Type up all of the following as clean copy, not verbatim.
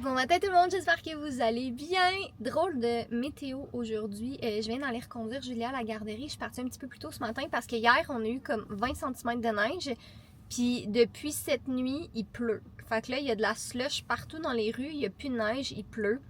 Bon matin tout le monde, j'espère que vous allez bien. Drôle de météo aujourd'hui. Je viens d'aller reconduire Julia à la garderie. Je suis partie un petit peu plus tôt ce matin parce que hier on a eu comme 20 cm de neige. Puis depuis cette nuit, il pleut. Fait que là, il y a de la slush partout dans les rues. Il n'y a plus de neige, il pleut.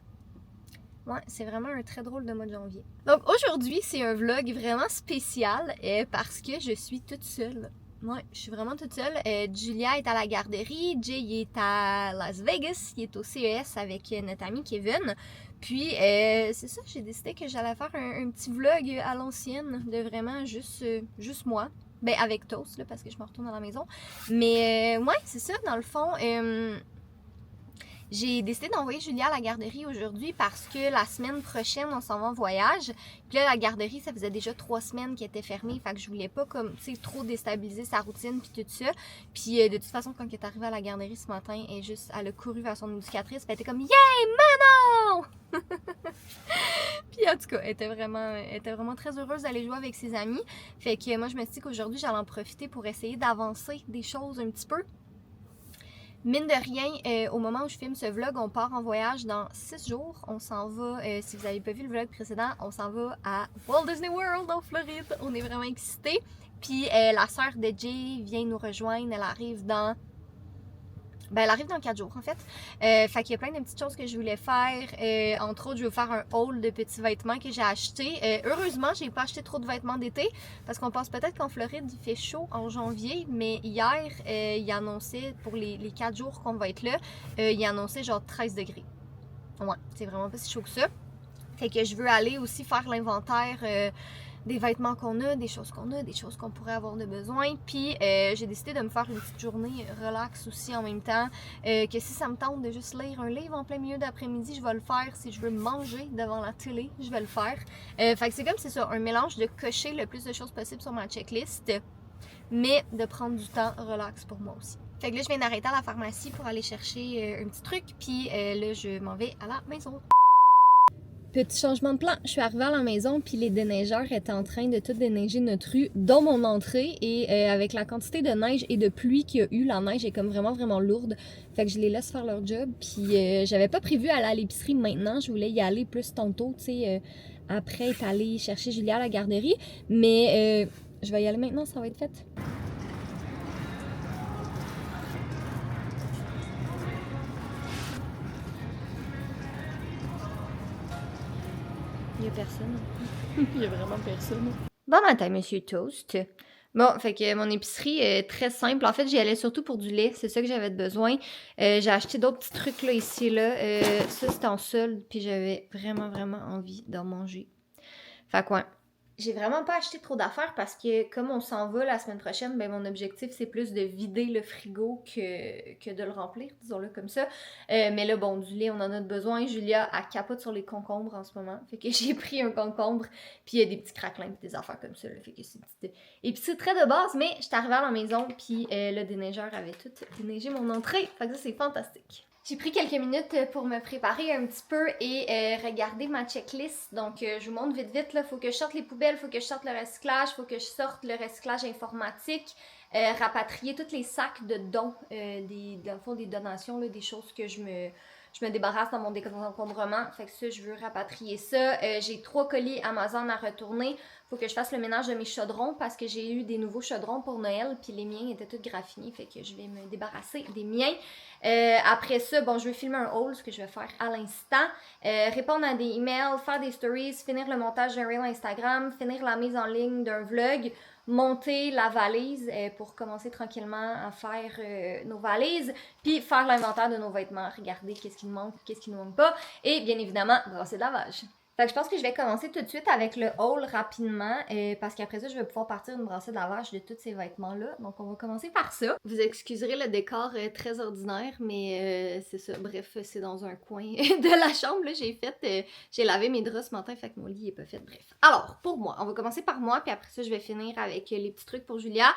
Ouais, c'est vraiment un très drôle de mois de janvier. Donc aujourd'hui, c'est un vlog vraiment spécial parce que je suis toute seule. Ouais, je suis vraiment toute seule. Julia est à la garderie, Jay il est à Las Vegas, il est au CES avec notre ami Kevin. Puis c'est ça, j'ai décidé que j'allais faire un petit vlog à l'ancienne de vraiment juste moi. Ben avec Toast là, parce que je me retourne à la maison. Mais ouais, c'est ça, dans le fond. J'ai décidé d'envoyer Julia à la garderie aujourd'hui parce que la semaine prochaine, on s'en va en voyage. Puis là, la garderie, ça faisait déjà 3 semaines qu'elle était fermée. Fait que je voulais pas comme, tu sais, trop déstabiliser sa routine puis tout ça. Puis de toute façon, quand elle est arrivée à la garderie ce matin, elle a couru vers son éducatrice. Puis elle était comme « Yeah, Manon! » Puis en tout cas, elle était vraiment très heureuse d'aller jouer avec ses amis. Fait que moi, je me suis dit qu'aujourd'hui, j'allais en profiter pour essayer d'avancer des choses un petit peu. Mine de rien, au moment où je filme ce vlog, on part en voyage dans 6 jours. On s'en va, si vous n'avez pas vu le vlog précédent, on s'en va à Walt Disney World en Floride. On est vraiment excités. Puis la sœur de Jay vient nous rejoindre. Elle arrive dans 4 jours en fait. Fait qu'il y a plein de petites choses que je voulais faire. Entre autres, je veux faire un haul de petits vêtements que j'ai achetés. Heureusement, j'ai pas acheté trop de vêtements d'été parce qu'on pense peut-être qu'en Floride, il fait chaud en janvier. Mais hier, il annonçait pour les 4 jours qu'on va être là, il annonçait genre 13 degrés. Ouais, c'est vraiment pas si chaud que ça. Fait que je veux aller aussi faire l'inventaire des vêtements qu'on a, des choses qu'on pourrait avoir de besoin. Puis j'ai décidé de me faire une petite journée relax aussi en même temps. Que si ça me tente de juste lire un livre en plein milieu d'après-midi, je vais le faire. Si je veux manger devant la télé, je vais le faire. Fait que c'est comme c'est ça, un mélange de cocher le plus de choses possible sur ma checklist, mais de prendre du temps relax pour moi aussi. Fait que là, je viens d'arrêter à la pharmacie pour aller chercher un petit truc. Puis là, je m'en vais à la maison. Petit changement de plan, je suis arrivée à la maison puis les déneigeurs étaient en train de tout déneiger notre rue, dont mon entrée, et avec la quantité de neige et de pluie qu'il y a eu, la neige est comme vraiment lourde, fait que je les laisse faire leur job. Puis j'avais pas prévu aller à l'épicerie maintenant, je voulais y aller plus tantôt, tu sais, après être allée chercher Julia à la garderie, mais je vais y aller maintenant, ça va être fait. Il y a personne. Il y a vraiment personne. Bon matin, Monsieur Toast. Bon, fait que mon épicerie est très simple. En fait, j'y allais surtout pour du lait. C'est ça que j'avais besoin. J'ai acheté d'autres petits trucs là, ici, là. Ça, c'était en solde. Puis j'avais vraiment envie d'en manger. Fait quoi? J'ai vraiment pas acheté trop d'affaires parce que comme on s'en va la semaine prochaine, ben mon objectif c'est plus de vider le frigo que de le remplir, disons-le comme ça. Mais là, bon, du lait, on en a besoin. Julia, elle capote sur les concombres en ce moment. Fait que j'ai pris un concombre, puis il y a des petits craquelins et des affaires comme ça. Là. Fait que c'est épicerie très de base, mais j'étais arrivée à la maison, puis le déneigeur avait tout déneigé mon entrée. Fait que ça, c'est fantastique. J'ai pris quelques minutes pour me préparer un petit peu et regarder ma checklist. Donc, je vous montre vite, là. Faut que je sorte les poubelles, faut que je sorte le recyclage, faut que je sorte le recyclage informatique, rapatrier tous les sacs de dons, dans le fond, des donations, là, des choses que je me débarrasse dans mon décombrement. Fait que ça, je veux rapatrier ça. J'ai 3 colis Amazon à retourner. Faut que je fasse le ménage de mes chaudrons parce que j'ai eu des nouveaux chaudrons pour Noël. Puis les miens étaient tous graffinés. Fait que je vais me débarrasser des miens. Après ça, bon, je vais filmer un haul, ce que je vais faire à l'instant. Répondre à des emails, faire des stories, finir le montage d'un reel Instagram, finir la mise en ligne d'un vlog, monter la valise pour commencer tranquillement à faire nos valises, puis faire l'inventaire de nos vêtements, regarder qu'est-ce qui nous manque, qu'est-ce qui nous manque pas, et bien évidemment, brasser de lavage. Fait que je pense que je vais commencer tout de suite avec le haul rapidement parce qu'après ça, je vais pouvoir partir une brassée de lavage de tous ces vêtements-là. Donc, on va commencer par ça. Vous excuserez le décor très ordinaire, mais c'est ça. Bref, c'est dans un coin de la chambre. Là, j'ai lavé mes draps ce matin, fait que mon lit est pas fait. Bref. Alors, pour moi, on va commencer par moi, puis après ça, je vais finir avec les petits trucs pour Julia.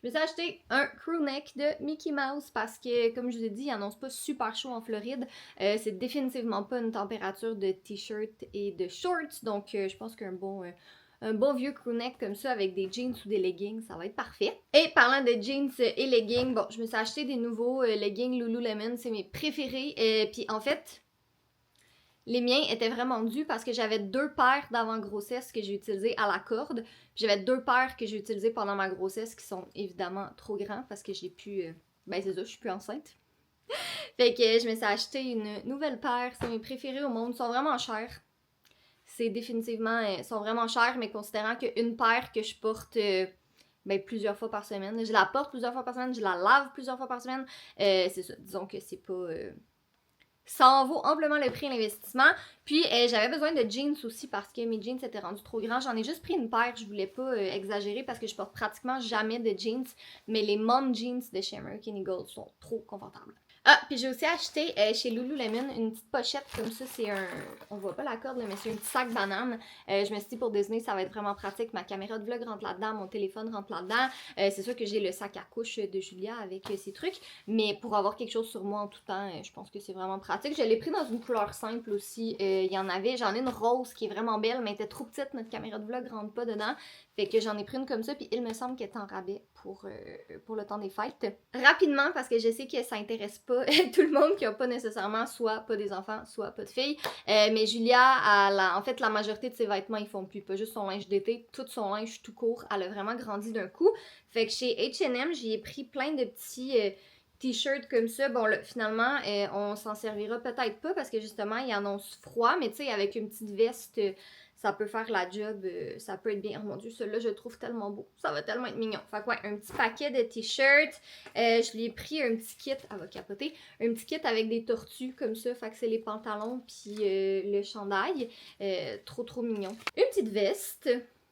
Je me suis acheté un crewneck de Mickey Mouse parce que, comme je vous ai dit, il annonce pas super chaud en Floride. C'est définitivement pas une température de t-shirt et de shorts. Donc, je pense qu'un bon vieux crewneck comme ça avec des jeans ou des leggings, ça va être parfait. Et parlant de jeans et leggings, bon, je me suis acheté des nouveaux leggings Lululemon. C'est mes préférés. Puis en fait, Les miens étaient vraiment dus parce que j'avais 2 paires d'avant-grossesse que j'ai utilisées à la corde. Puis j'avais 2 paires que j'ai utilisées pendant ma grossesse qui sont évidemment trop grands parce que j'ai pu... ben c'est ça, je suis plus enceinte. Fait que je me suis acheté une nouvelle paire. C'est mes préférés au monde. Ils sont vraiment chers. C'est définitivement... ils sont vraiment chers, mais considérant qu'une paire que je porte... ben, plusieurs fois par semaine. Je la porte plusieurs fois par semaine, je la lave plusieurs fois par semaine. C'est ça, disons que c'est pas... ça en vaut amplement le prix de l'investissement. Puis j'avais besoin de jeans aussi parce que mes jeans étaient rendus trop grands. J'en ai juste pris une paire, je voulais pas exagérer parce que je porte pratiquement jamais de jeans. Mais les mom jeans de chez American Eagle sont trop confortables. Ah, puis j'ai aussi acheté chez Lululemon une petite pochette comme ça, c'est un... on voit pas la corde là, mais c'est un petit sac banane. Je me suis dit pour déjeuner, ça va être vraiment pratique. Ma caméra de vlog rentre là-dedans, mon téléphone rentre là-dedans. C'est sûr que j'ai le sac à couche de Julia avec ses trucs, mais pour avoir quelque chose sur moi en tout temps, je pense que c'est vraiment pratique. Je l'ai pris dans une couleur simple aussi. Il y en avait, j'en ai une rose qui est vraiment belle, mais elle était trop petite, notre caméra de vlog rentre pas dedans. Fait que j'en ai pris une comme ça, puis il me semble qu'elle est en rabais pour le temps des fêtes. Rapidement, parce que je sais que ça intéresse pas tout le monde qui a pas nécessairement soit pas des enfants, soit pas de filles. Mais Julia, en fait, la majorité de ses vêtements, ils font plus. Pas juste son linge d'été, tout son linge tout court. Elle a vraiment grandi d'un coup. Fait que chez H&M, j'y ai pris plein de petits... t-shirts comme ça, bon là, finalement, on s'en servira peut-être pas parce que justement, il annonce froid, mais tu sais, avec une petite veste, ça peut faire la job, ça peut être bien. Oh mon dieu, celui-là, je le trouve tellement beau. Ça va tellement être mignon. Fait que ouais, un petit paquet de t-shirts. Je lui ai pris un petit kit, elle va capoter, un petit kit avec des tortues comme ça. Fait que c'est les pantalons puis le chandail. Trop mignon. Une petite veste.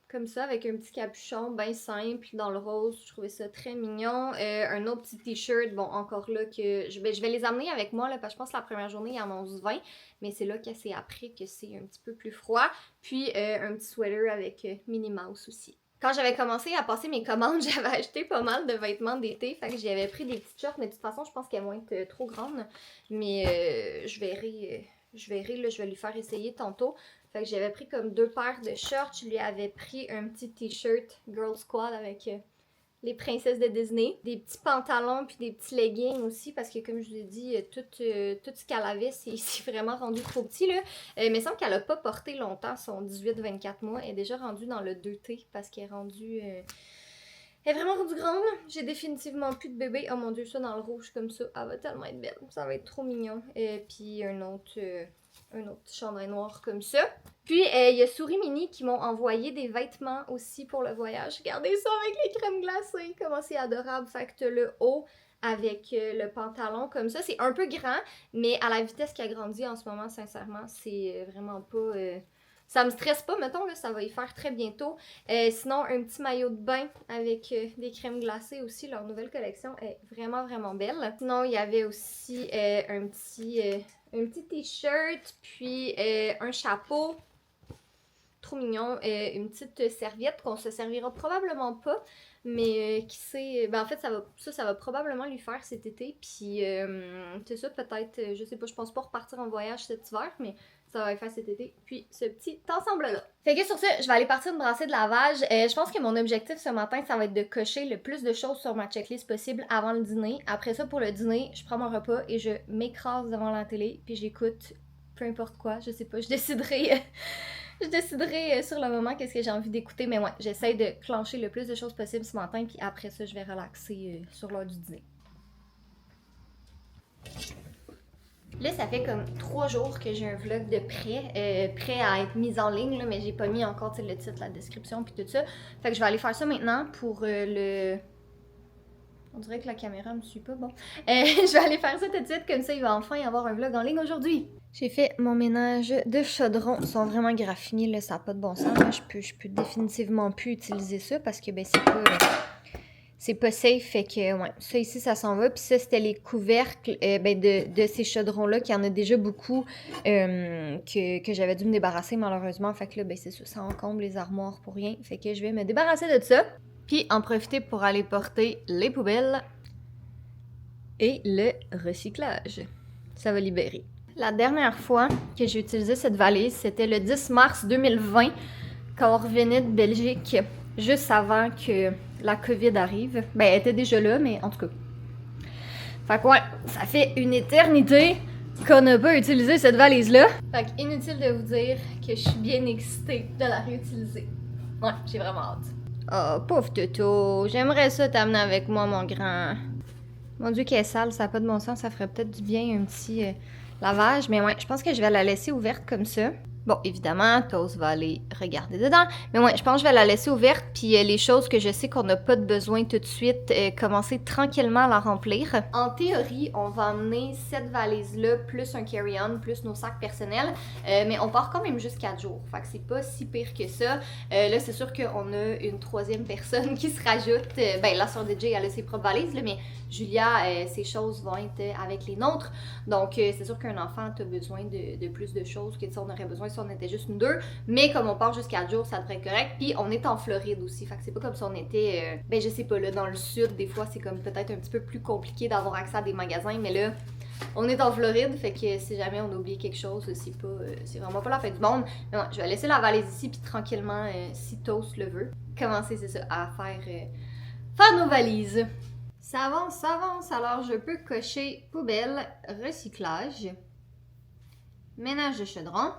Comme ça, avec un petit capuchon bien simple, dans le rose, je trouvais ça très mignon. Un autre petit t-shirt, bon, encore là, que je vais les amener avec moi, là, parce que je pense que la première journée, il y en a 11-20, mais c'est là que c'est après que c'est un petit peu plus froid. Puis, un petit sweater avec Minnie Mouse aussi. Quand j'avais commencé à passer mes commandes, j'avais acheté pas mal de vêtements d'été, fait que j'avais pris des petites shorts, mais de toute façon, je pense qu'elles vont être trop grandes, mais je verrai, là, je vais lui faire essayer tantôt. Fait que j'avais pris comme 2 paires de shorts. Je lui avais pris un petit t-shirt Girl Squad avec les princesses de Disney. Des petits pantalons puis des petits leggings aussi parce que comme je vous ai dit, tout ce qu'elle avait, c'est vraiment rendu trop petit là. Mais il me semble qu'elle a pas porté longtemps son 18-24 mois. Elle est déjà rendue dans le 2T parce qu'elle est rendue... Elle est vraiment rendue grande. J'ai définitivement plus de bébé. Oh mon dieu, ça dans le rouge comme ça. Elle va tellement être belle. Ça va être trop mignon. Puis un autre chandail noir comme ça. Puis, il y a Souris Mini qui m'ont envoyé des vêtements aussi pour le voyage. Regardez ça avec les crèmes glacées. Comment c'est adorable. Fait que t'as le haut avec le pantalon comme ça. C'est un peu grand, mais à la vitesse qui a grandi en ce moment, sincèrement, c'est vraiment pas... ça me stresse pas, mettons, là, ça va y faire très bientôt. Sinon, un petit maillot de bain avec des crèmes glacées aussi. Leur nouvelle collection est vraiment belle. Sinon, il y avait aussi un petit t-shirt, puis un chapeau. Trop mignon. Une petite serviette qu'on se servira probablement pas. Mais qui sait, ben en fait ça va probablement lui faire cet été. Puis c'est ça, peut-être, je sais pas, je pense pas repartir en voyage cet hiver, mais ça va lui faire cet été. Puis ce petit ensemble-là. Fait que sur ça, je vais aller partir me brasser de lavage. Je pense que mon objectif ce matin, ça va être de cocher le plus de choses sur ma checklist possible avant le dîner. Après ça, pour le dîner, je prends mon repas et je m'écrase devant la télé. Puis j'écoute peu importe quoi, je sais pas, je déciderai... Je déciderai sur le moment qu'est-ce que j'ai envie d'écouter, mais ouais, j'essaie de clencher le plus de choses possible ce matin, puis après ça, je vais relaxer sur l'heure du dîner. Là, ça fait comme 3 jours que j'ai un vlog de prêt à être mis en ligne, là, mais j'ai pas mis encore le titre, la description, puis tout ça. Fait que je vais aller faire ça maintenant pour le... On dirait que la caméra me suit pas, bon. Je vais aller faire ça tout de suite, comme ça il va enfin y avoir un vlog en ligne aujourd'hui. J'ai fait mon ménage de chaudron. Ils sont vraiment graffinés, là, ça n'a pas de bon sens. Là. Je peux définitivement plus utiliser ça parce que ben c'est pas safe. Fait que ouais, ça ici, ça s'en va. Puis ça, c'était les couvercles de ces chaudrons-là, qu'il y en a déjà beaucoup que j'avais dû me débarrasser malheureusement. Fait que là, ben c'est ça encombre les armoires pour rien. Fait que je vais me débarrasser de ça. Puis en profiter pour aller porter les poubelles et le recyclage. Ça va libérer. La dernière fois que j'ai utilisé cette valise, c'était le 10 mars 2020, quand on revenait de Belgique, juste avant que la COVID arrive. Ben, elle était déjà là, mais en tout cas. Fait que ouais, ça fait une éternité qu'on n'a pas utilisé cette valise-là. Fait que inutile de vous dire que je suis bien excitée de la réutiliser. Ouais, j'ai vraiment hâte. Oh, pauvre Toto, j'aimerais ça t'amener avec moi, mon grand. Mon Dieu, qu'elle est sale, ça n'a pas de bon sens, ça ferait peut-être du bien un petit lavage, mais ouais, je pense que je vais la laisser ouverte comme ça. Bon, évidemment, Toast va aller regarder dedans, mais ouais, je pense que je vais la laisser ouverte, puis les choses que je sais qu'on n'a pas de besoin tout de suite, commencer tranquillement à la remplir. En théorie, on va emmener cette valise-là, plus un carry-on, plus nos sacs personnels, mais on part quand même juste 4 jours, fait que c'est pas si pire que ça. Là, c'est sûr qu'on a une troisième personne qui se rajoute, ben la sœur DJ, elle a ses propres valises, là, mais Julia, ses choses vont être avec les nôtres, donc c'est sûr qu'un enfant a besoin de plus de choses que on aurait besoin si on était juste nous deux, mais comme on part jusqu'à 4 jours, ça devrait être correct. Puis on est en Floride aussi, fait que c'est pas comme si on était, ben je sais pas, là, dans le sud, des fois c'est comme peut-être un petit peu plus compliqué d'avoir accès à des magasins, mais là, on est en Floride, fait que si jamais on oublie quelque chose, c'est vraiment pas la fin du monde. Mais ouais, je vais laisser la valise ici, puis tranquillement, si Toast le veut, commencer, c'est ça, à faire nos valises. Ça avance, alors je peux cocher poubelle, recyclage, ménage de chaudron,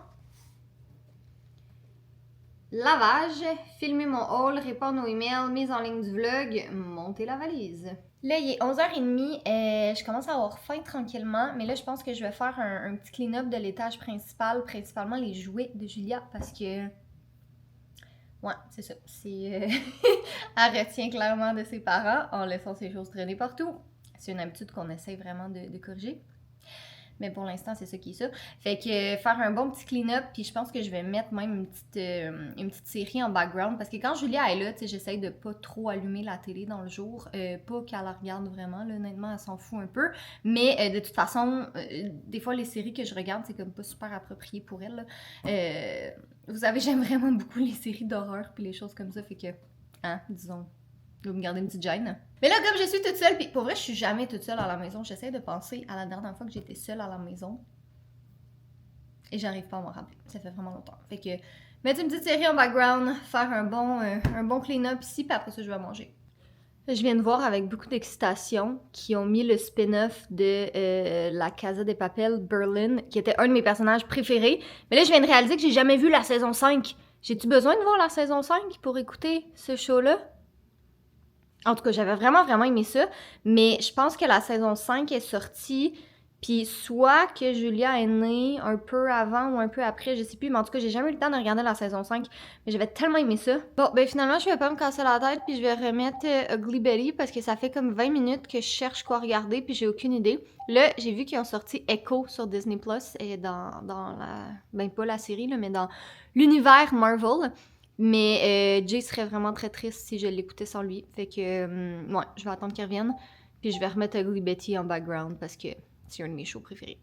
lavage, filmer mon haul, répondre aux emails, mise en ligne du vlog, monter la valise. Là, il est 11h30, je commence à avoir faim tranquillement, mais là, je pense que je vais faire un petit clean-up de l'étage principal, principalement les jouets de Julia, parce que... Ouais, c'est ça. Elle retient clairement de ses parents en laissant ses choses traîner partout. C'est une habitude qu'on essaie vraiment de corriger. Mais pour l'instant, c'est ça qui est ça. Fait que faire un bon petit clean-up, puis je pense que je vais mettre même une petite série en background. Parce que quand Julia est là, tu sais, j'essaye de pas trop allumer la télé dans le jour. Pas qu'elle la regarde vraiment, là, honnêtement, elle s'en fout un peu. Mais de toute façon, des fois, les séries que je regarde, c'est comme pas super approprié pour elle, là. Vous savez, j'aime vraiment beaucoup les séries d'horreur puis les choses comme ça. Fait que, hein, disons... Je vais me garder une petite gêne. Mais là, comme je suis toute seule, puis pour vrai, je suis jamais toute seule à la maison. J'essaie de penser à la dernière fois que j'étais seule à la maison. Et j'arrive pas à m'en rappeler. Ça fait vraiment longtemps. Fait que, mettre une petite série en background, faire un bon clean-up ici, puis après ça, je vais manger. Je viens de voir avec beaucoup d'excitation qu'ils ont mis le spin-off de La Casa de Papel, Berlin, qui était un de mes personnages préférés. Mais là, je viens de réaliser que j'ai jamais vu la saison 5. J'ai-tu besoin de voir la saison 5 pour écouter ce show-là? En tout cas, j'avais vraiment aimé ça, mais je pense que la saison 5 est sortie, puis soit que Julia est née un peu avant ou un peu après, je sais plus, mais en tout cas, j'ai jamais eu le temps de regarder la saison 5, mais j'avais tellement aimé ça. Bon, ben finalement, je vais pas me casser la tête, puis je vais remettre Ugly Betty, parce que ça fait comme 20 minutes que je cherche quoi regarder, puis j'ai aucune idée. Là, j'ai vu qu'ils ont sorti Echo sur Disney+, et dans la... ben pas la série, là, mais dans l'univers Marvel. Mais Jay serait vraiment très triste si je l'écoutais sans lui. Fait que, ouais, je vais attendre qu'il revienne. Puis je vais remettre Ugly Betty en background parce que c'est un de mes shows préférés.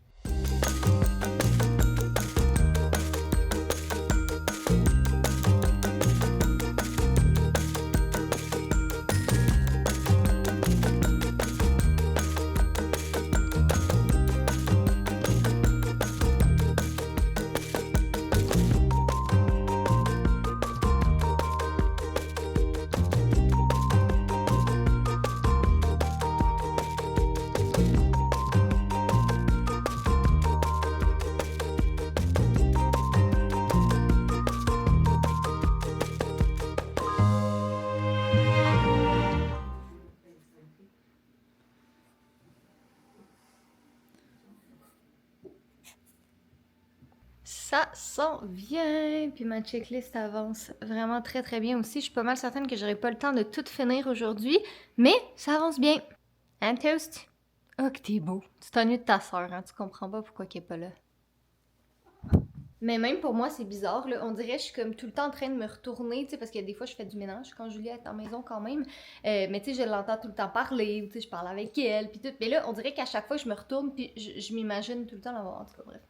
Ça s'en vient! Puis ma checklist avance vraiment très bien aussi. Je suis pas mal certaine que j'aurai pas le temps de tout finir aujourd'hui, mais ça avance bien. Hein, Toast? Oh, que t'es beau. Tu t'ennuies de ta sœur, hein? Tu comprends pas pourquoi qu'elle est pas là. Mais même pour moi, c'est bizarre, là. On dirait que je suis comme tout le temps en train de me retourner, tu sais, parce que des fois, je fais du ménage quand Julia est en maison quand même. Mais tu sais, je l'entends tout le temps parler, tu sais, je parle avec elle, puis tout. Mais là, on dirait qu'à chaque fois, je me retourne, puis je m'imagine tout le temps l'avoir, en tout cas, bref.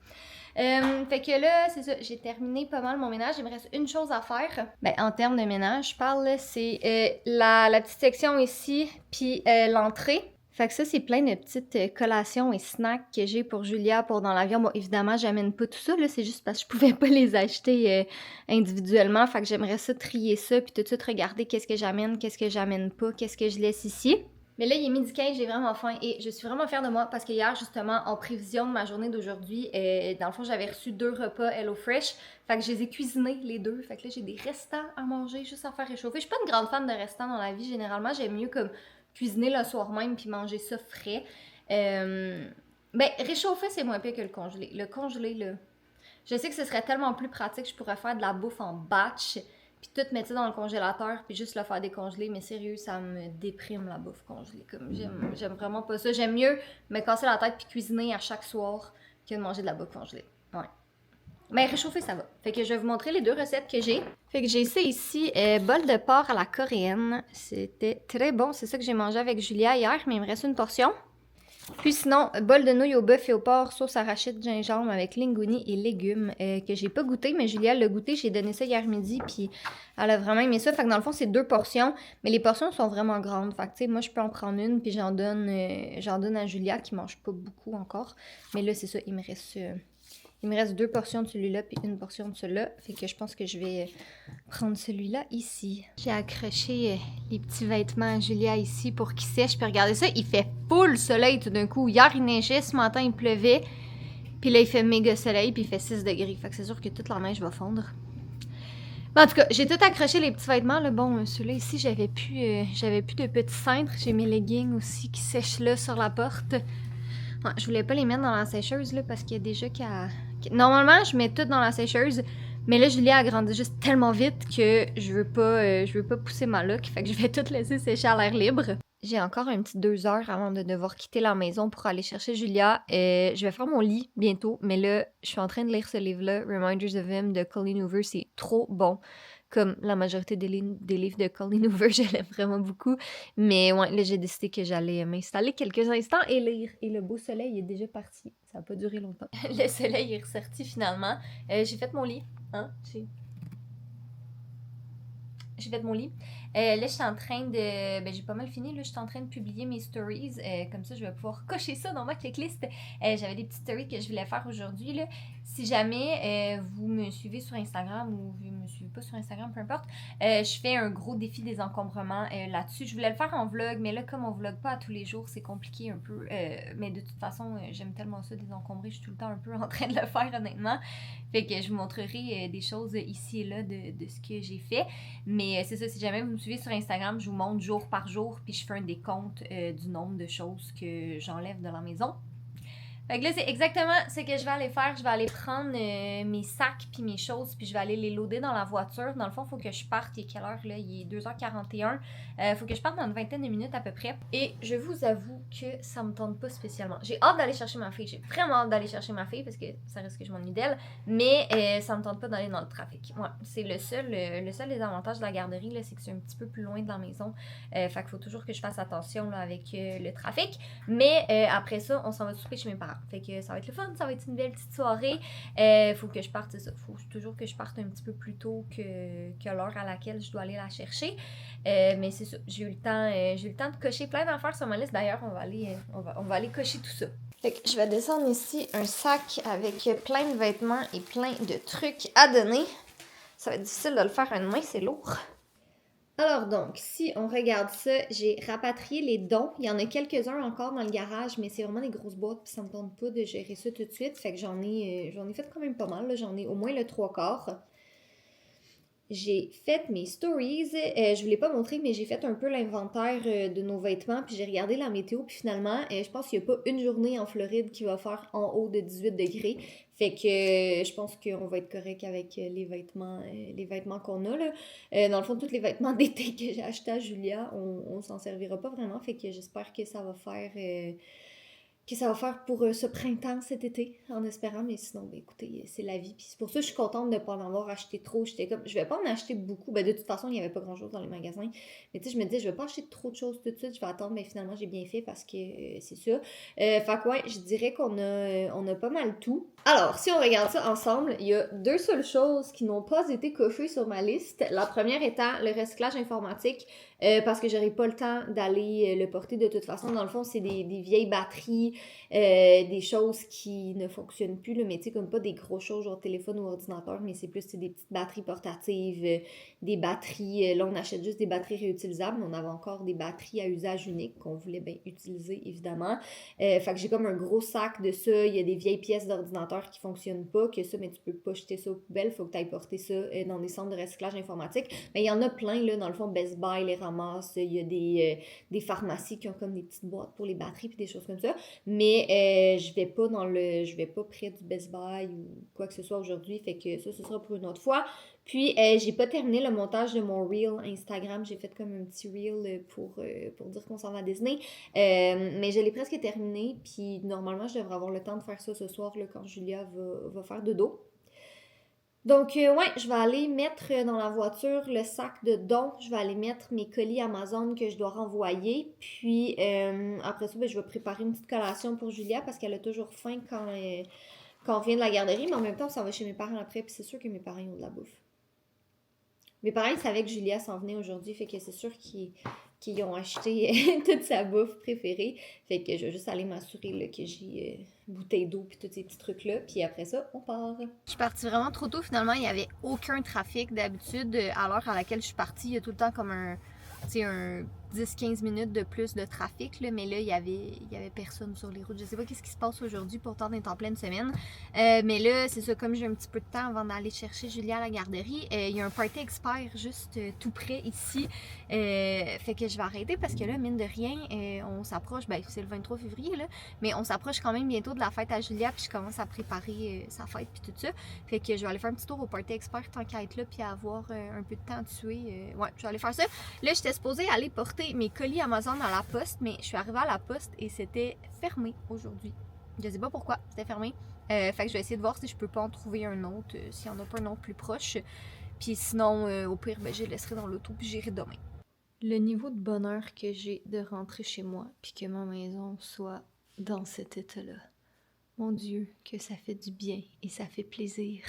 Fait que là, c'est ça, j'ai terminé pas mal mon ménage. Il me reste une chose à faire. Ben, en termes de ménage, je parle, c'est la petite section ici, puis l'entrée. Fait que ça, c'est plein de petites collations et snacks que j'ai pour Julia pour dans l'avion. Bon, évidemment, j'amène pas tout ça, là, c'est juste parce que je pouvais pas les acheter individuellement. Fait que j'aimerais ça trier ça, puis tout de suite regarder qu'est-ce que j'amène pas, qu'est-ce que je laisse ici. Mais là, il est midi 15, j'ai vraiment faim et je suis vraiment fière de moi parce que hier, justement, en prévision de ma journée d'aujourd'hui, dans le fond, j'avais reçu 2 repas HelloFresh. Fait que je les ai cuisinés les deux. Fait que là, j'ai des restants à manger juste à faire réchauffer. Je suis pas une grande fan de restants dans la vie. Généralement, j'aime mieux comme cuisiner le soir même puis manger ça frais. Ben, réchauffer, c'est moins pire que le congelé. Le congelé, là, je sais que ce serait tellement plus pratique, je pourrais faire de la bouffe en batch, puis tout mettre ça dans le congélateur, puis juste le faire décongeler, mais sérieux, ça me déprime la bouffe congelée. Comme j'aime vraiment pas ça. J'aime mieux me casser la tête puis cuisiner à chaque soir que de manger de la bouffe congelée. Ouais. Mais réchauffer, ça va. Fait que je vais vous montrer les 2 recettes que j'ai. Fait que j'ai ça ici, bol de porc à la coréenne. C'était très bon. C'est ça que j'ai mangé avec Julia hier, mais il me reste une portion. Puis sinon, bol de nouilles au bœuf et au porc, sauce arachide, gingembre avec linguini et légumes que j'ai pas goûté, mais Julia l'a goûté. J'ai donné ça hier midi, puis elle a vraiment aimé ça. Fait que dans le fond, c'est 2 portions, mais les portions sont vraiment grandes. Fait que tu sais, moi, je peux en prendre une, puis j'en donne à Julia qui mange pas beaucoup encore. Mais là, c'est ça, il me reste 2 portions de celui-là puis une portion de celui-là. Fait que je pense que je vais prendre celui-là ici. J'ai accroché les petits vêtements à Julia ici pour qu'ils sèchent. Puis regardez ça, il fait full soleil tout d'un coup. Hier, il neigeait, ce matin, il pleuvait. Puis là, il fait méga soleil, puis il fait 6 degrés. Fait que c'est sûr que toute la neige va fondre. Mais en tout cas, j'ai tout accroché les petits vêtements. Là. Bon, ceux-là ici, j'avais plus de petits cintres. J'ai mes leggings aussi qui sèchent là sur la porte. Ouais, je voulais pas les mettre dans la sécheuse là, parce qu'il y a déjà Normalement, je mets tout dans la sécheuse, mais là, Julia a grandi juste tellement vite que je veux pas pousser ma loque, fait que je vais tout laisser sécher à l'air libre. J'ai encore un petit 2 heures avant de devoir quitter la maison pour aller chercher Julia. Je vais faire mon lit bientôt, mais là, je suis en train de lire ce livre-là, Reminders of Him de Colleen Hoover. C'est trop bon. Comme la majorité des livres de Colleen Hoover, je l'aime vraiment beaucoup. Mais ouais, là, j'ai décidé que j'allais m'installer quelques instants et lire. Et le beau soleil est déjà parti. Ça n'a pas duré longtemps. Le soleil est ressorti finalement. J'ai fait mon lit. Hein? J'ai fait mon lit. Là, je suis en train de... Ben, j'ai pas mal fini. Là, je suis en train de publier mes stories. Comme ça, je vais pouvoir cocher ça dans ma checklist. J'avais des petites stories que je voulais faire aujourd'hui. Là. Si jamais vous me suivez sur Instagram ou vous me suivez pas sur Instagram, peu importe, je fais un gros défi des encombrements là-dessus. Je voulais le faire en vlog, mais là, comme on vlog pas à tous les jours, c'est compliqué un peu. Mais de toute façon, j'aime tellement ça, désencombrer. Je suis tout le temps un peu en train de le faire, honnêtement. Fait que je vous montrerai des choses ici et là de ce que j'ai fait. Mais c'est ça, si jamais vous me suivez sur Instagram, je vous montre jour par jour, puis je fais un décompte du nombre de choses que j'enlève de la maison. Fait que là, c'est exactement ce que je vais aller faire. Je vais aller prendre mes sacs puis mes choses, puis je vais aller les loader dans la voiture. Dans le fond, il faut que je parte. Il est quelle heure, là? Il est 2h41. Faut que je parte dans une vingtaine de minutes à peu près. Et je vous avoue que ça me tente pas spécialement. J'ai hâte d'aller chercher ma fille. J'ai vraiment hâte d'aller chercher ma fille parce que ça risque que je m'ennuie d'elle. Mais ça me tente pas d'aller dans le trafic. Ouais, c'est le seul désavantage de la garderie, là, c'est que c'est un petit peu plus loin de la maison. Fait qu'il faut toujours que je fasse attention là, avec le trafic. Mais après ça, on s'en va souper chez mes parents. Fait que ça va être le fun, ça va être une belle petite soirée. Faut que je parte, c'est ça. Faut toujours que je parte un petit peu plus tôt que l'heure à laquelle je dois aller la chercher. Mais c'est ça, j'ai eu le temps de cocher plein d'affaires sur ma liste. D'ailleurs, on va aller cocher tout ça. Fait que je vais descendre ici un sac avec plein de vêtements et plein de trucs à donner. Ça va être difficile de le faire à une main, c'est lourd. Alors donc, si on regarde ça, j'ai rapatrié les dons. Il y en a quelques-uns encore dans le garage, mais c'est vraiment des grosses boîtes, puis ça me tente pas de gérer ça tout de suite. Fait que j'en ai fait quand même pas mal, là. J'en ai au moins le 3/4. J'ai fait mes stories. Je voulais pas montrer, mais j'ai fait un peu l'inventaire de nos vêtements, puis j'ai regardé la météo, puis finalement, je pense qu'il n'y a pas une journée en Floride qui va faire en haut de 18 degrés. Fait que je pense qu'on va être correct avec les vêtements qu'on a, là. Dans le fond, tous les vêtements d'été que j'ai achetés à Julia, on s'en servira pas vraiment. Fait que j'espère que ça va faire pour ce printemps, cet été, en espérant. Mais sinon, ben, écoutez, c'est la vie. Puis c'est pour ça que je suis contente de ne pas en avoir acheté trop. J'étais comme, je vais pas en acheter beaucoup. Ben, de toute façon, il n'y avait pas grand-chose dans les magasins. Mais tu sais, je me disais, je vais pas acheter trop de choses tout de suite. Je vais attendre. Mais finalement, j'ai bien fait parce que c'est ça. Fait que ouais, je dirais qu'on a pas mal tout. Alors, si on regarde ça ensemble, il y a 2 seules choses qui n'ont pas été cochées sur ma liste. La première étant le recyclage informatique. parce que j'aurai pas le temps d'aller le porter de toute façon. Dans le fond, c'est des vieilles batteries, des choses qui ne fonctionnent plus, là, mais tu sais, comme pas des grosses choses genre téléphone ou ordinateur, mais c'est plus des petites batteries portatives, des batteries, là on achète juste des batteries réutilisables, mais on avait encore des batteries à usage unique qu'on voulait bien utiliser évidemment. Fait que j'ai comme un gros sac de ça, il y a des vieilles pièces d'ordinateur qui fonctionnent pas, que ça, mais tu peux pas jeter ça aux poubelles, faut que tu ailles porter ça dans des centres de recyclage informatique. Mais il y en a plein, là, dans le fond, Best Buy les ramasse, il y a des pharmacies qui ont comme des petites boîtes pour les batteries puis des choses comme ça, mais je vais pas près du Best Buy ou quoi que ce soit aujourd'hui, fait que ça, ce sera pour une autre fois. Puis, j'ai pas terminé le montage de mon reel Instagram. J'ai fait comme un petit reel pour dire qu'on s'en va à Disney. Mais je l'ai presque terminé. Puis, normalement, je devrais avoir le temps de faire ça ce soir là, quand Julia va faire dodo. Donc, ouais, je vais aller mettre dans la voiture le sac de dons. Je vais aller mettre mes colis Amazon que je dois renvoyer. Puis, après ça, ben, je vais préparer une petite collation pour Julia parce qu'elle a toujours faim quand on revient de la garderie. Mais en même temps, ça va chez mes parents après. Puis, c'est sûr que mes parents ont de la bouffe. Mes parents, ils savaient que Julia s'en venait aujourd'hui, fait que c'est sûr qu'ils ont acheté toute sa bouffe préférée. Fait que je vais juste aller m'assurer là, que j'ai bouteille d'eau puis tous ces petits trucs-là. Puis après ça, on part. Je suis partie vraiment trop tôt. Finalement, il n'y avait aucun trafic. D'habitude, à l'heure à laquelle je suis partie, il y a tout le temps comme un 10-15 minutes de plus de trafic, là, mais là, il y avait personne sur les routes. Je sais pas qu'est-ce qui se passe aujourd'hui, pourtant on est en pleine semaine. Mais là, c'est ça, comme j'ai un petit peu de temps avant d'aller chercher Julia à la garderie, il y a un party expert juste tout près ici. Fait que je vais arrêter parce que là, mine de rien, on s'approche, ben c'est le 23 février, là, mais on s'approche quand même bientôt de la fête à Julia, puis je commence à préparer sa fête, puis tout ça. Fait que je vais aller faire un petit tour au party expert tant qu'à être là, puis avoir un peu de temps à tuer. Ouais, je vais aller faire ça. Là, j'étais supposée aller porter mes colis Amazon à la poste, mais je suis arrivée à la poste et c'était fermé aujourd'hui. Je sais pas pourquoi, c'était fermé. Fait que je vais essayer de voir si je peux pas en trouver un autre, s'il y en a pas un autre plus proche. Puis sinon, au pire, ben, je les laisserai dans l'auto puis j'irai demain. Le niveau de bonheur que j'ai de rentrer chez moi puis que ma maison soit dans cet état-là. Mon Dieu, que ça fait du bien et ça fait plaisir.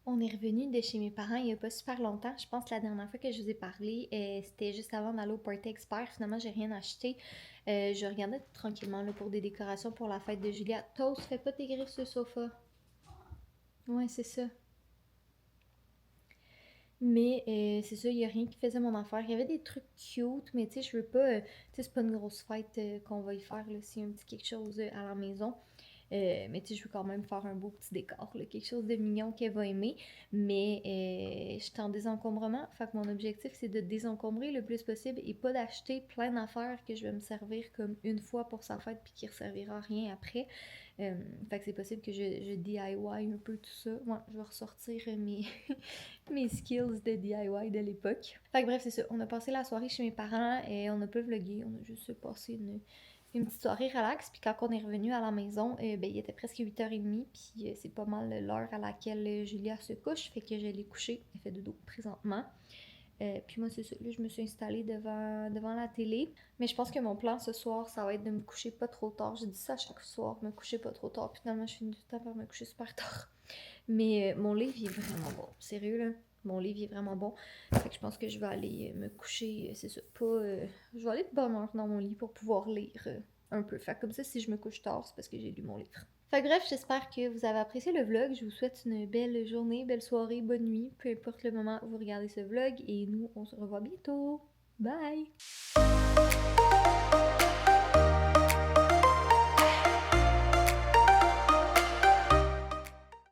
On est revenu de chez mes parents il n'y a pas super longtemps. Je pense que la dernière fois que je vous ai parlé, c'était juste avant d'aller au Party Expert. Finalement, j'ai rien acheté. Je regardais tranquillement là, pour des décorations pour la fête de Julia. Toast, fais pas tes griffes sur le sofa. Ouais, c'est ça. Mais c'est ça, il n'y a rien qui faisait mon affaire. Il y avait des trucs cute, mais tu sais, je veux pas. Tu sais, c'est pas une grosse fête qu'on va y faire, là, s'il y a un petit quelque chose à la maison. Mais tu sais, je veux quand même faire un beau petit décor, là, quelque chose de mignon qu'elle va aimer. Mais je suis en désencombrement. Fait que mon objectif, c'est de désencombrer le plus possible et pas d'acheter plein d'affaires que je vais me servir comme une fois pour sa fête puis qui ne servira à rien après. Fait que c'est possible que je DIY un peu tout ça. Ouais, je vais ressortir mes skills de DIY de l'époque. Fait que bref, c'est ça. On a passé la soirée chez mes parents et on n'a pas vlogué. On a juste passé une petite soirée relax. Puis quand on est revenu à la maison, ben, il était presque 8h30. Puis c'est pas mal l'heure à laquelle Julia se couche. Fait que je l'ai couchée. Elle fait dodo présentement. Puis moi, c'est ça. Là, je me suis installée devant la télé. Mais je pense que mon plan ce soir, ça va être de me coucher pas trop tard. Je dis ça chaque soir, me coucher pas trop tard. Puis finalement, je finis tout le temps par me coucher super tard. Mais mon livre, il est vraiment bon. Sérieux, là. Mon livre, il est vraiment bon. Fait que je pense que je vais aller me coucher, c'est ça, pas... je vais aller de bonne heure dans mon lit pour pouvoir lire un peu. Fait que comme ça, si je me couche tard, c'est parce que j'ai lu mon livre. Fait que bref, j'espère que vous avez apprécié le vlog. Je vous souhaite une belle journée, belle soirée, bonne nuit, peu importe le moment où vous regardez ce vlog. Et nous, on se revoit bientôt. Bye!